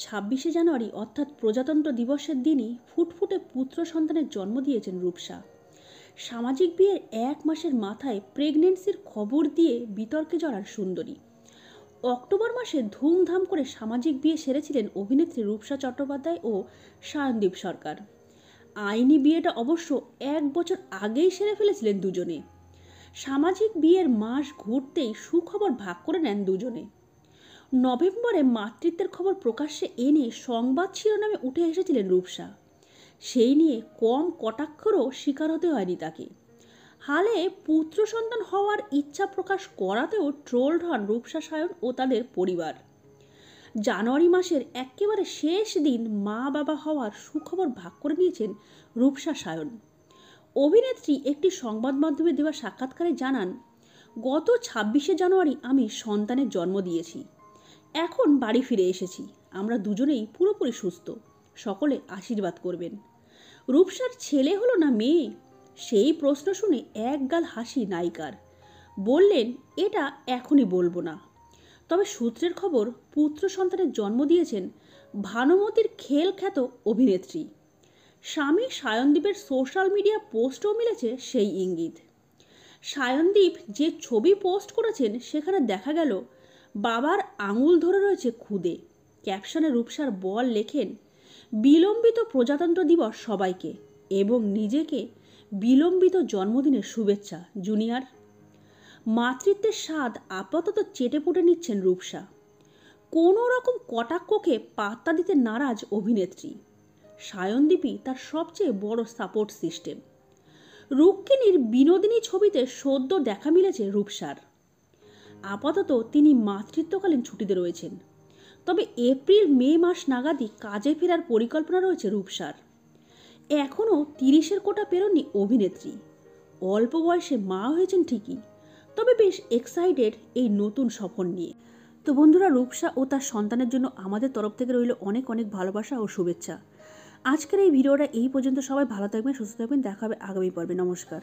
ছাব্বিশে জানুয়ারি অর্থাৎ প্রজাতন্ত্র দিবসের দিনই ফুটফুটে পুত্র সন্তানের জন্ম দিয়েছেন রূপসা। সামাজিক বিয়ের 1 মাসের মাথায় প্রেগনেন্সির খবর দিয়ে বিতর্কে জড়ার সুন্দরী। অক্টোবর মাসে ধুমধাম করে সামাজিক বিয়ে সেরেছিলেন অভিনেত্রী রূপসা চট্টোপাধ্যায় ও সায়নদীপ সরকার। আইনি বিয়েটা অবশ্য 1 বছর আগেই সেরে ফেলেছিলেন দুজনে। সামাজিক বিয়ের মাস ঘুরতেই সুখবর ভাগ করে নেন দুজনে। নভেম্বরে মাতৃত্বের খবর প্রকাশ্যে এনে সংবাদ শিরোনামে উঠে এসেছিলেন রূপসা। সেই নিয়ে কম কটাক্ষরও শিকার হতে হয়নি তাকে। হালে পুত্র সন্তান হওয়ার ইচ্ছা প্রকাশ করাতেও ট্রোলড হন রূপসা সায়ন ও তাদের পরিবার। জানুয়ারি মাসের একেবারে শেষ দিন মা বাবা হওয়ার সুখবর ভাগ করে নিয়েছেন রূপসা সায়ন। অভিনেত্রী একটি সংবাদ মাধ্যমে দেওয়া সাক্ষাৎকারে জানান, গত 26শে জানুয়ারি আমি সন্তানের জন্ম দিয়েছি। এখন বাড়ি ফিরে এসেছি। আমরা দুজনেই পুরোপুরি সুস্থ। সকলে আশীর্বাদ করবেন। রূপসার ছেলে হলো না মেয়ে, সেই প্রশ্ন শুনে একগাল হাসি নায়িকার। বললেন, এটা এখনই বলবো না। তবে সূত্রের খবর, পুত্র সন্তানের জন্ম দিয়েছেন ভানুমতির খেল খ্যাত অভিনেত্রী। স্বামী সায়নদীপের সোশ্যাল মিডিয়া পোস্টও মিলেছে সেই ইঙ্গিত। সায়নদীপ যে ছবি পোস্ট করেছেন সেখানে দেখা গেল বাবার আঙুল ধরে রয়েছে খুদে। ক্যাপশনে রূপসার বর লেখেন, বিলম্বিত প্রজাতন্ত্র দিবস সবাইকে এবং নিজেকে বিলম্বিত জন্মদিনের শুভেচ্ছা জুনিয়র। মাতৃত্বের স্বাদ আপাতত চেটেপুটে নিচ্ছেন রূপসা। কোনো রকম কটাক্ষকে পাত্তা দিতে নারাজ অভিনেত্রী। সায়নদীপই তার সবচেয়ে বড় সাপোর্ট সিস্টেম। রুক্মিণীর বিনোদিনী ছবিতে সদ্য দেখা মিলেছে রূপসার। আপাতত তিনি মাতৃত্বকালীন ছুটিতে রয়েছেন। তবে এপ্রিল মে মাস নাগাদই কাজে ফেরার পরিকল্পনা রয়েছে রূপসার। এখনও 30-এর কোটা পেরোননি অভিনেত্রী। অল্প বয়সে মা হয়েছেন ঠিকই, তবে বেশ এক্সাইটেড এই নতুন সফর নিয়ে। তো বন্ধুরা, রূপসা ও তার সন্তানের জন্য আমাদের তরফ থেকে রইল অনেক অনেক ভালোবাসা ও শুভেচ্ছা। আজকের এই ভিডিওটা এই পর্যন্ত। সবাই ভালো থাকবেন, সুস্থ থাকবেন। দেখা হবে আগামী পর্বে। নমস্কার।